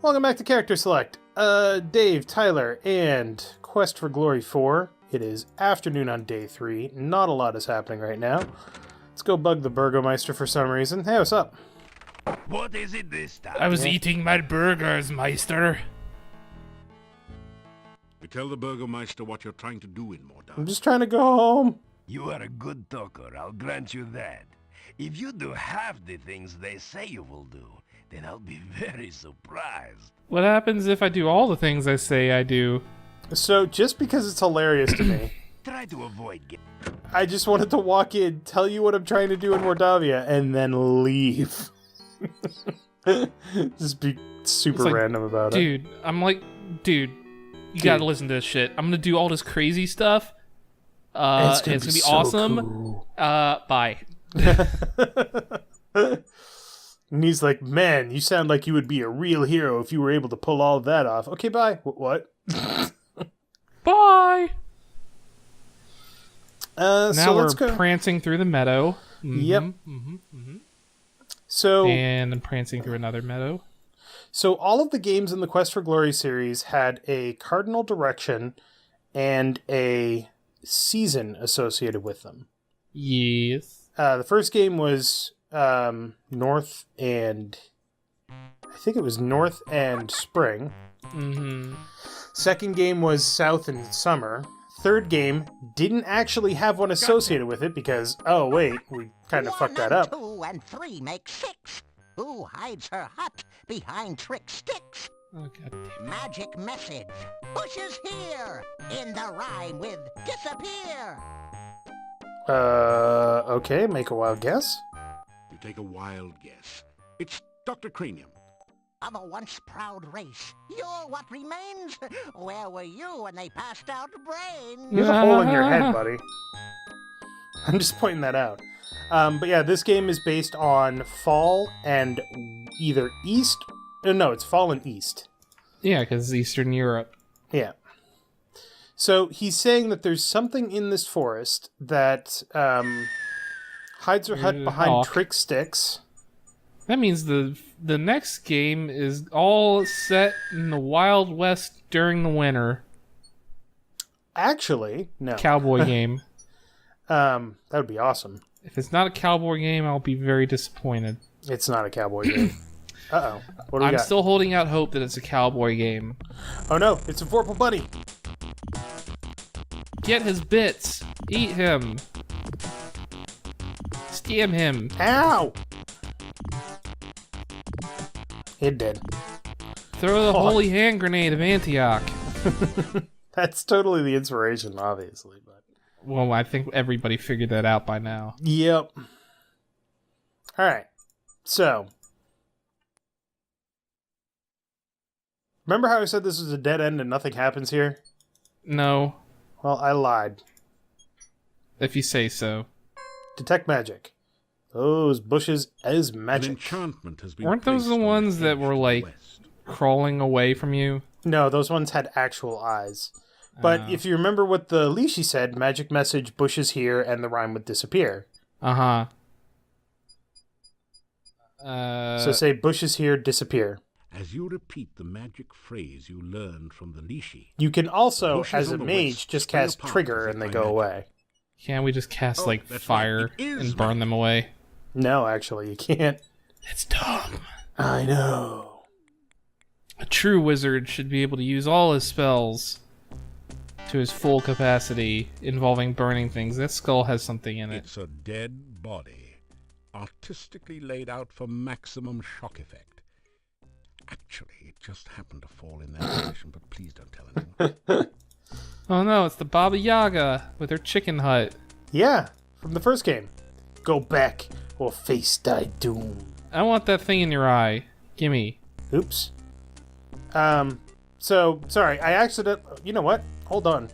Welcome back to Character Select. Dave, Tyler, and Quest for Glory 4. It is afternoon on day 3. Not a lot is happening right now. Let's go bug the Burgomeister for some reason. Hey, what's up? What is it this time? I was eating my burgers, Meister. You tell the Burgomeister what you're trying to do in Mordor. I'm just trying to go home. You are a good talker, I'll grant you that. If you do half the things they say you will do, then I'll be very surprised. What happens if I do all the things I say I do? So, just because it's hilarious to me, Try to avoid I just wanted to walk in, tell you what I'm trying to do in Mordavia, and then leave. Just be super It's like, random about it. Dude, I'm like, dude, you gotta listen to this shit. I'm gonna do all this crazy stuff. It's gonna be so awesome. cool. Bye. And he's like, man, you sound like you would be a real hero if you were able to pull all of that off. Okay, bye. What? Bye. So Now let's we're go. prancing through the meadow. Yep. So, And I'm prancing through another meadow. so all of the games in the Quest for Glory series had a cardinal direction and a season associated with them. Yes. The first game was North and... I think it was North and Spring. Mm-hmm. Second game was South and Summer. Third game didn't actually have one associated with it because, oh wait, we kind of fucked that up. 1 and 2 and 3 make 6. Who hides her hut behind trick sticks? Oh, God damn. Magic message. Bushes here. In the rhyme with disappear. Okay, make a wild guess. You take a wild guess. It's Dr. Cranium. Of a once proud race, you're what remains. Where were you when they passed out brains? You have a hole in your head, buddy. I'm just pointing that out. But yeah, this game is based on fall and either east... No, it's fall and east. Yeah, because Eastern Europe. Yeah. So he's saying that there's something in this forest that hides her hut There's a behind hawk. trick sticks. That means the next game is all set in the Wild West during the winter. Actually, no. Cowboy game. That would be awesome. If it's not a cowboy game, I'll be very disappointed. It's not a cowboy game. Uh-oh. What do we I'm got? still holding out hope that it's a cowboy game. Oh no, it's a Vorpal Bunny. Get his bits. Eat him. Scam him. Ow! It did. Throw the Oh. holy hand grenade of Antioch. That's totally the inspiration, obviously, but... Well, I think everybody figured that out by now. Yep. Alright. So. Remember how I said this was a dead end and nothing happens here? No, Well, I lied. if you say so. Detect magic. Those bushes as An magic. enchantment has been Weren't those placed the on ones that edge were, to the like, west. crawling away from you? No, those ones had actual eyes. But Oh. if you remember what the Leashy said, magic message, bushes here, and the rhyme would disappear. Uh-huh. So say bushes here, disappear. As you repeat the magic phrase you learned from the Leashy, You can also, Bushes as a on the mage, west just spring cast apart trigger as and they if go by away. Can't we just cast, Oh, like, that's fire right, it is and burn them away? No, actually, you can't. It's dumb. I know. A true wizard should be able to use all his spells to his full capacity involving burning things. That skull has something in it. it's a dead body, artistically laid out for maximum shock effect. Actually, it just happened to fall in that position, but please don't tell anyone. Oh no, it's the Baba Yaga with her chicken hut. Yeah, from the first game. Go back or face thy doom. I want that thing in your eye. Gimme. Oops. So, sorry, you know what? Hold on.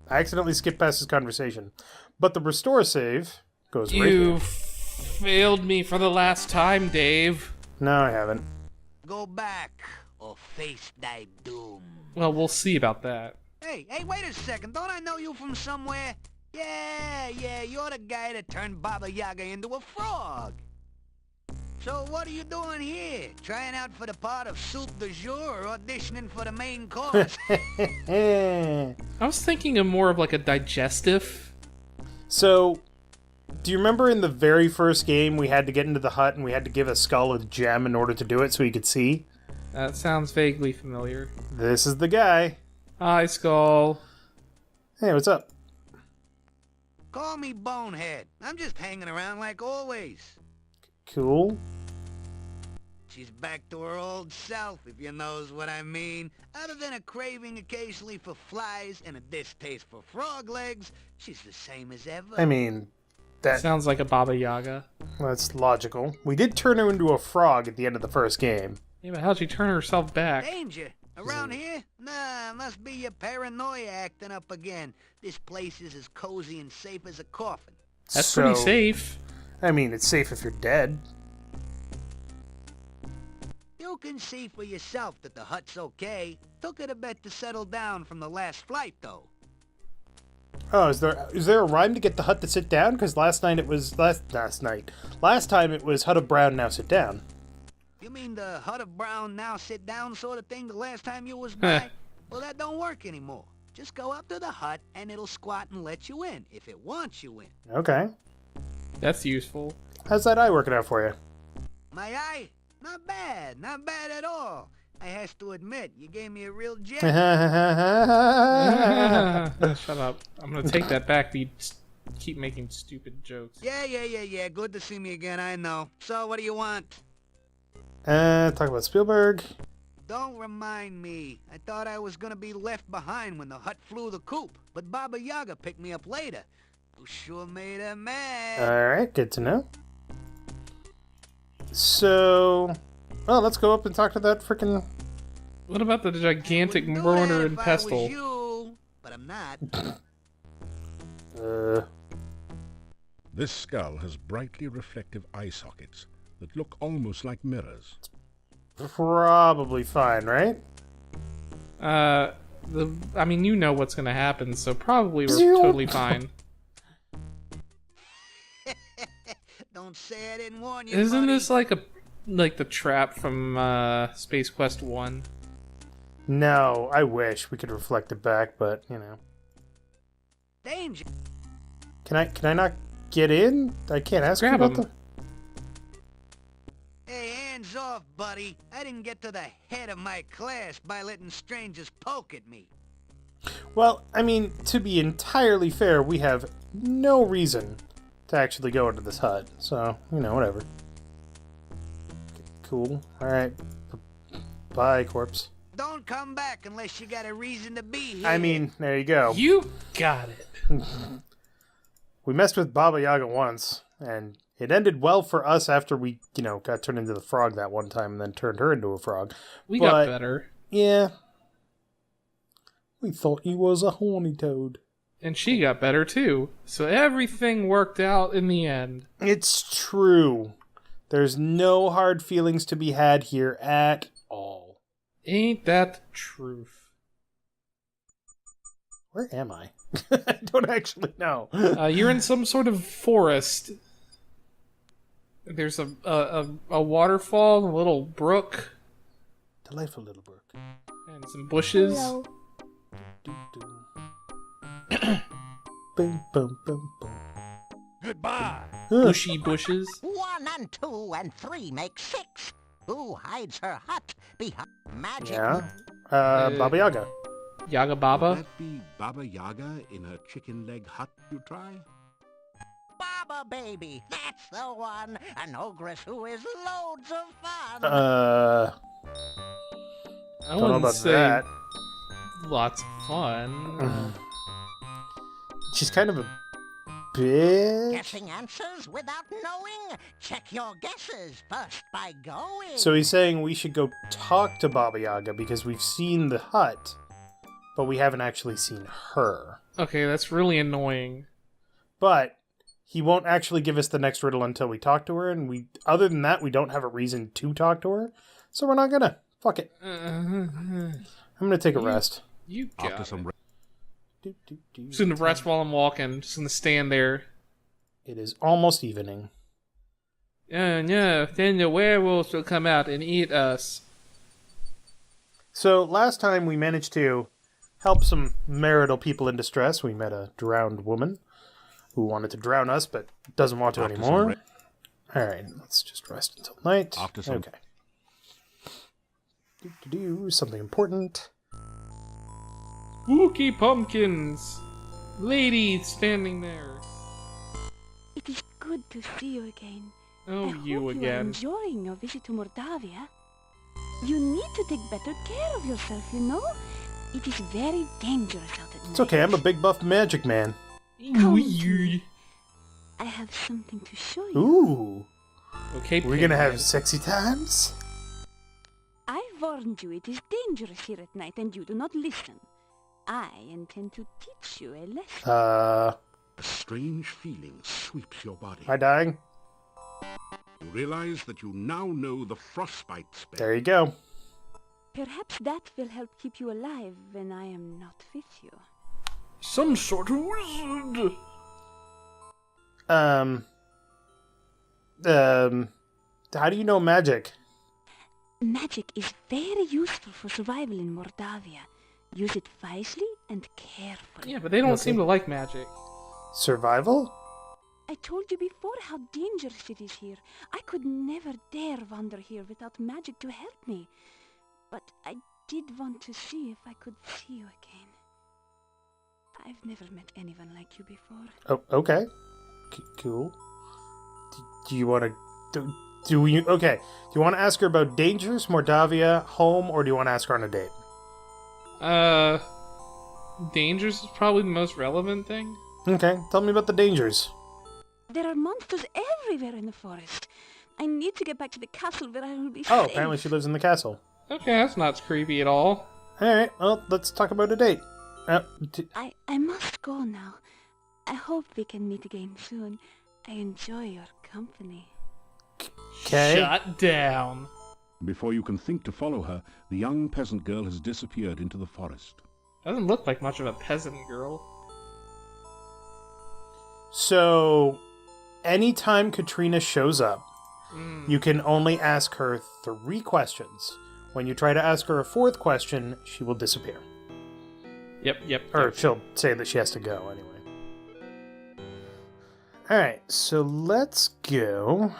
I accidentally skipped past this conversation. But the restore save goes right You here. failed me for the last time, Dave. No, I haven't. Go back or face thy doom. Well, we'll see about that. Hey, wait a second. Don't I know you from somewhere? Yeah, you're the guy that turned Baba Yaga into a frog. So what are you doing here? Trying out for the part of soup du jour or auditioning for the main course? I was thinking of more of like a digestive. So, do you remember in the very first game we had to get into the hut and we had to give a skull a gem in order to do it so he could see? That sounds vaguely familiar. This is the guy. Hi, Skull. Hey, what's up? Call me Bonehead. I'm just hanging around like always. Cool. She's back to her old self, if you knows what I mean. Other than a craving occasionally for flies and a distaste for frog legs, she's the same as ever. I mean, Sounds like a Baba Yaga. that's logical. We did turn her into a frog at the end of the first game. Yeah, but how'd she turn herself back? Danger! Around here? Nah, must be your paranoia acting up again. This place is as cozy and safe as a coffin. That's pretty So, safe. I mean, it's safe if you're dead. You can see for yourself that the hut's okay. Took it a bit to settle down from the last flight, though. Oh, is there a rhyme to get the hut to sit down? Because last time it was hut of brown, now sit down. You mean the hut of brown, now sit down sort of thing the last time you was by? Well, that don't work anymore. Just go up to the hut and it'll squat and let you in, if it wants you in. Okay. That's useful. How's that eye working out for you? My eye? Not bad at all. I has to admit, you gave me a real gem. Shut up. I'm gonna take that back. You keep making stupid jokes. Yeah. Good to see me again, I know. So, what do you want? Talk about Spielberg. Don't remind me. I thought I was gonna be left behind when the hut flew the coop, but Baba Yaga picked me up later. You sure made her mad. Alright, good to know. So, well, let's go up and talk to that frickin'... What about the gigantic Wouldn't do mortar that and if I pestle? was you, but I'm not. This skull has brightly reflective eye sockets that look almost like mirrors. Probably fine, right? I mean, you know what's gonna happen, so probably we're Zero. totally fine. Don't say I didn't warn you, Isn't buddy. this like the trap from Space Quest 1? No, I wish we could reflect it back, but, you know. Danger. Can I not get in? I can't ask Grab you about him. the... Hey, hands off, buddy. I didn't get to the head of my class by letting strangers poke at me. Well, I mean, to be entirely fair, we have no reason to actually go into this hut. So, you know, whatever. Cool. Alright. Bye, corpse. Don't come back unless you got a reason to be here. I mean, there you go. You got it. We messed with Baba Yaga once, and it ended well for us after we, you know, got turned into the frog that one time and then turned her into a frog. We But, got better. Yeah. We thought he was a horny toad. And she got better too. So everything worked out in the end. It's true. There's no hard feelings to be had here at all. Ain't that the truth? Where am I? I don't actually know. You're in some sort of forest. There's a waterfall, a little brook, Delightful little brook. and some bushes. Doo, doo. Boom, boom, boom, boom. Goodbye. Bushy bushes. 1 and 2 and 3 make 6. Who hides her hut behind magic? Yeah. Baba Yaga. Yaga Would Baba. that be Baba Yaga in her chicken leg hut you try? Baba Baby, that's the one. An ogress who is loads of fun. I Don't know wouldn't about say that. lots of fun. She's kind of a bitch. Guessing answers without knowing? Check your guesses first by going. So he's saying we should go talk to Baba Yaga because we've seen the hut, but we haven't actually seen her. Okay, that's really annoying. But he won't actually give us the next riddle until we talk to her, and other than that, we don't have a reason to talk to her, so we're not gonna. Fuck it. I'm gonna take a rest. You After got it. some Just gonna rest while I'm walking. Just gonna stand there. It is almost evening. Oh no, then the werewolves will come out and eat us. So last time we managed to help some marital people in distress. We met a drowned woman who wanted to drown us, but doesn't want to After some anymore. re- Alright, let's just rest until night. After some- Okay. Do something important. Spooky pumpkins! Lady standing there. It is good to see you again. Oh, I you hope you are again. enjoying your visit to Mordavia. You need to take better care of yourself, you know? It is very dangerous out at night. It's okay, I'm a big buff magic man. Weird. I have something to show you. Ooh. Okay, We're gonna have Pinhead. sexy times? I warned you it is dangerous here at night and you do not listen. I intend to teach you a lesson. A strange feeling sweeps your body. Am I dying? You realize that you now know the frostbite spell. There you go. Perhaps that will help keep you alive when I am not with you. Some sort of wizard. How do you know magic? Magic is very useful for survival in Mordavia. Use it wisely and carefully. Yeah, but they don't Okay. seem to like magic. Survival? I told you before how dangerous it is here. I could never dare wander here without magic to help me. But I did want to see if I could see you again. I've never met anyone like you before. Oh, okay. Cool. Do you want to... Do we... Okay. Do you want to ask her about dangers, Mordavia, home, or do you want to ask her on a date? Dangers is probably the most relevant thing. Okay. Tell me about the dangers. There are monsters everywhere in the forest. I need to get back to the castle where I will be Oh, safe. apparently she lives in the castle. Okay, that's not creepy at all. Alright, well, let's talk about a date. I must go now. I hope we can meet again soon. I enjoy your company. Okay. Shut down. Before you can think to follow her, the young peasant girl has disappeared into the forest. Doesn't look like much of a peasant girl. So, anytime Katrina shows up, you can only ask her 3 questions. When you try to ask her a 4th question, she will disappear. Yep. Or she'll say that she has to go, anyway. Alright, so let's go.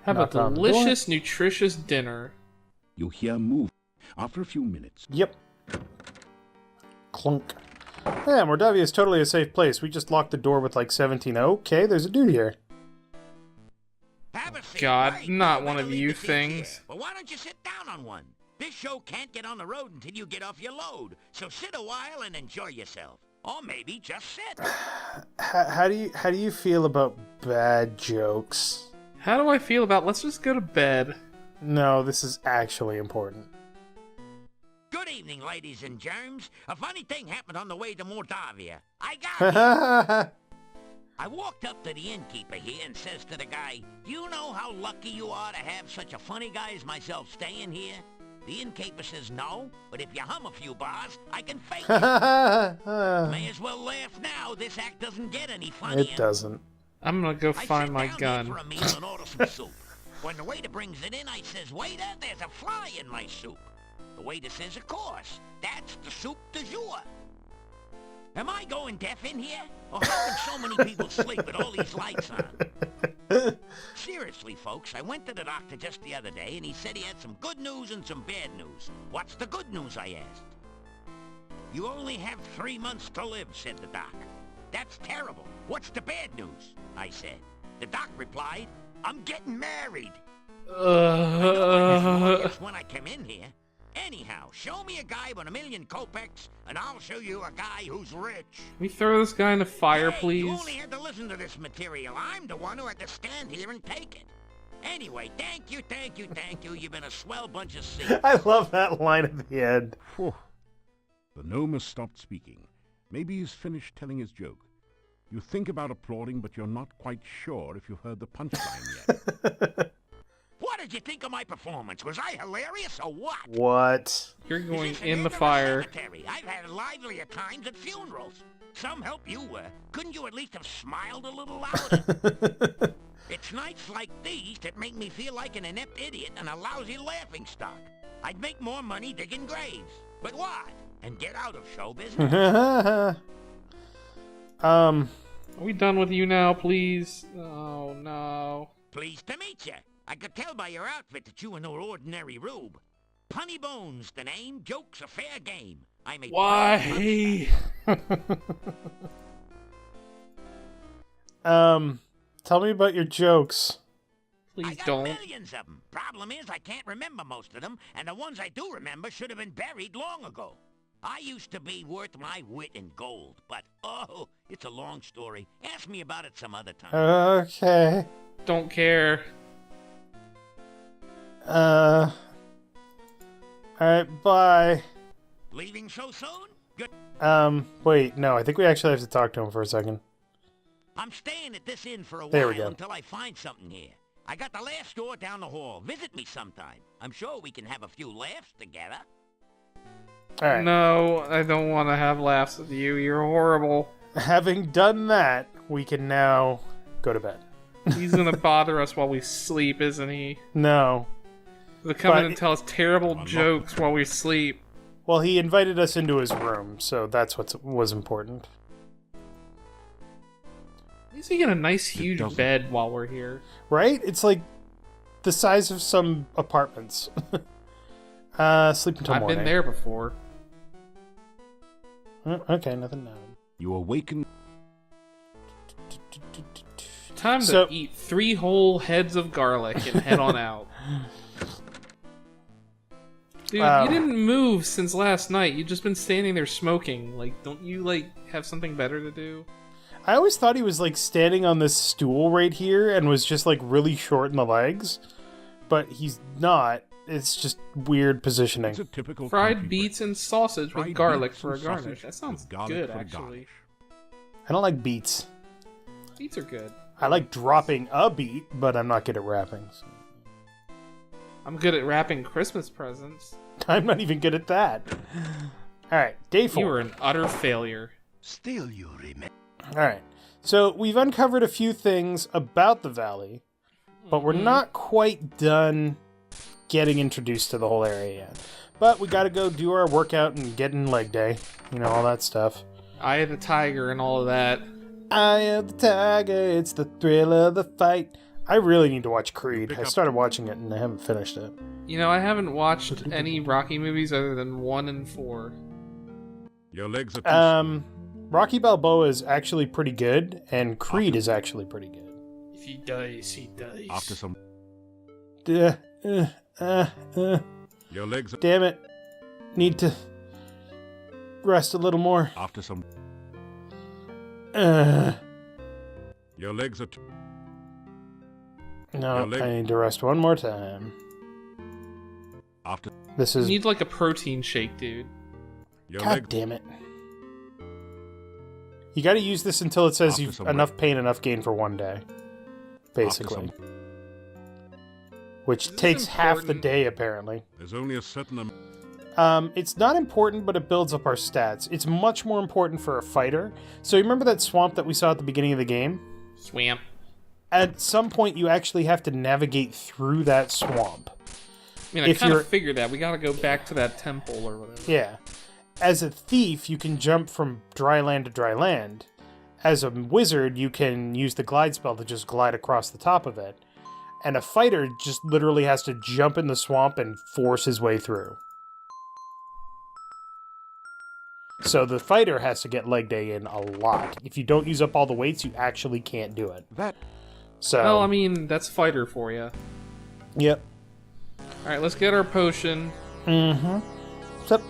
Have a Knock on the door. delicious, nutritious dinner. You hear movement. After a few minutes, Yep. Clunk. Yeah, Mordavia is totally a safe place. We just locked the door with like 17. Okay, there's a dude here. Have a seat. God, Right, not you one better of leave you the seats things. here. Well, why don't you sit down on one? This show can't get on the road until you get off your load. So sit a while and enjoy yourself. Or maybe just sit. How do you feel about bad jokes? How do I feel about let's just go to bed? No, this is actually important. Good evening, ladies and germs. A funny thing happened on the way to Mordavia. I got here. I walked up to the innkeeper here and says to the guy, "You know how lucky you are to have such a funny guy as myself staying here?" The innkeeper says, "No, but if you hum a few bars, I can fake it." May as well laugh now. This act doesn't get any funnier. It doesn't. I'm gonna go I find sit my down gun. here for a meal and order some soup. When the waiter brings it in, I says, "Waiter, there's a fly in my soup." The waiter says, "Of course, that's the soup du jour." Am I going deaf in here? Or how can so many people sleep with all these lights on? Seriously, folks, I went to the doctor just the other day, and he said he had some good news and some bad news. What's the good news, I asked. "You only have 3 months to live," said the doc. "That's terrible. What's the bad news?" I said. The doc replied, "I'm getting married." I know I was wrong just when I came in here. Anyhow, show me a guy with 1,000,000 kopecks, and I'll show you a guy who's rich. Can we throw this guy in the fire, Hey, please? you only had to listen to this material. I'm the one who had to stand here and take it. Anyway, thank you. You've been a swell bunch of seats. I love that line at the end. Phew. The gnome has stopped speaking. Maybe he's finished telling his joke. You think about applauding, but you're not quite sure if you've heard the punchline yet. What did you think of my performance? Was I hilarious or what? What? You're Is going this an in inn the or a fire. cemetery? I've had livelier times at funerals. Some help you were. Couldn't you at least have smiled a little louder? It's nights like these that make me feel like an inept idiot and a lousy laughingstock. I'd make more money digging graves. But what? And get out of show business? Are we done with you now, please? Oh, no. Pleased to meet you. I could tell by your outfit that you were no ordinary rube. Punny Bones, the name. Joke's a fair game. I'm a Why? Tell me about your jokes. I Please got don't. millions of them. Problem is, I can't remember most of them, and the ones I do remember should have been buried long ago. I used to be worth my wit in gold, but oh, it's a long story. Ask me about it some other time. Okay. Don't care. Alright, bye. Leaving so soon? Good. Wait, no, I think we actually have to talk to him for a second. I'm staying at this inn for a There we while go. until I find something here. I got the last store down the hall. Visit me sometime. I'm sure we can have a few laughs together. Alright. No, I don't want to have laughs with you. You're horrible. Having done that, we can now go to bed. He's gonna bother us while we sleep, isn't he? No. He'll come in But and tell us terrible jokes while we sleep. Well, he invited us into his room, so that's what was important. He's making a nice huge doesn't. bed while we're here. Right? It's like the size of some apartments. Sleep until I've morning. been there before. Okay, nothing now. You awaken. Time to So- eat 3 whole heads of garlic and head on out. Dude, you didn't move since last night. You've just been standing there smoking. Like, don't you, like, have something better to do? I always thought he was like standing on this stool right here and was just like really short in the legs, but he's not. It's just weird positioning. It's a typical Fried country beets and sausage bread. with Fried garlic beets for a and garnish. sausage That sounds with garlic good, for a actually. garnish. I don't like beets. Beets are good. I like dropping a beet, but I'm not good at wrapping. So. I'm good at wrapping Christmas presents. I'm not even good at that. All right, day 4. You were an utter failure. Still you remember. All right. So we've uncovered a few things about the valley, but we're not quite done getting introduced to the whole area yet. But we got to go do our workout and get in leg day. You know, all that stuff. Eye of the tiger and all of that. Eye of the tiger, it's the thrill of the fight. I really need to watch Creed. I started watching it and I haven't finished it. You know, I haven't watched any Rocky movies other than 1 and 4. Your legs are too small. Rocky Balboa is actually pretty good, and Creed is actually pretty good. If he dies, he dies. After some. Your legs are. Damn it. Need to rest a little more. After some. Uh, Your legs are. no, Your leg- I need to rest one more time. After. This You is... need like a protein shake, dude. Your God legs. damn it. You gotta use this until it says After you've some enough pain, enough gain for one day. Basically. Which This is takes half the important. day, apparently. There's only a certain. It's not important, but it builds up our stats. It's much more important for a fighter. So you remember that swamp that we saw at the beginning of the game? Swamp. At some point, you actually have to navigate through that swamp. I mean, I If kind you're- of figured that. We gotta go back to that temple or whatever. Yeah. As a thief, you can jump from dry land to dry land. As a wizard, you can use the glide spell to just glide across the top of it. And a fighter just literally has to jump in the swamp and force his way through. So the fighter has to get leg day in a lot. If you don't use up all the weights, you actually can't do it. That. So, Well, I mean, that's fighter for you. yep. Alright, let's get our potion. Mm-hmm. So,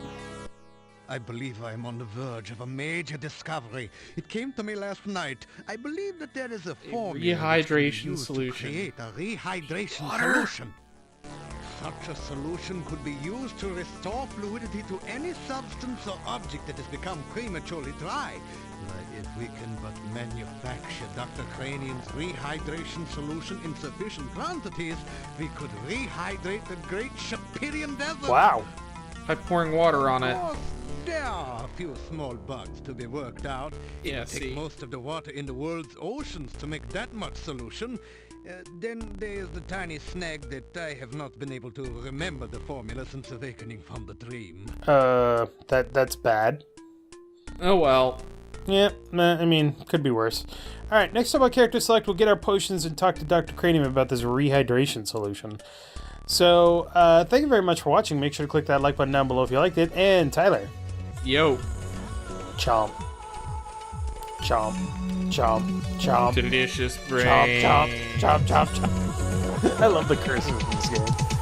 I believe I am on the verge of a major discovery. It came to me last night. I believe that there is a formula which can be rehydration used to solution. create a rehydration solution. Such a solution could be used to restore fluidity to any substance or object that has become prematurely dry. If we can but manufacture Dr. Cranium's rehydration solution in sufficient quantities, we could rehydrate the great Shapeirian desert. wow. By pouring water on it. Of course, there are a few small bugs to be worked out. Yeah, It takes see. most of the water in the world's oceans to make that much solution. Then there's the tiny snag that I have not been able to remember the formula since awakening from the dream. That's bad. Oh well. Yeah, I mean, could be worse. Alright, next up on Character Select, we'll get our potions and talk to Dr. Cranium about this rehydration solution. So, thank you very much for watching. Make sure to click that like button down below if you liked it. And Tyler. Yo. Chomp. Chomp. Chomp. Chomp. Delicious brain. Chomp, chomp, chomp, chomp, chomp. I love the curses in this game.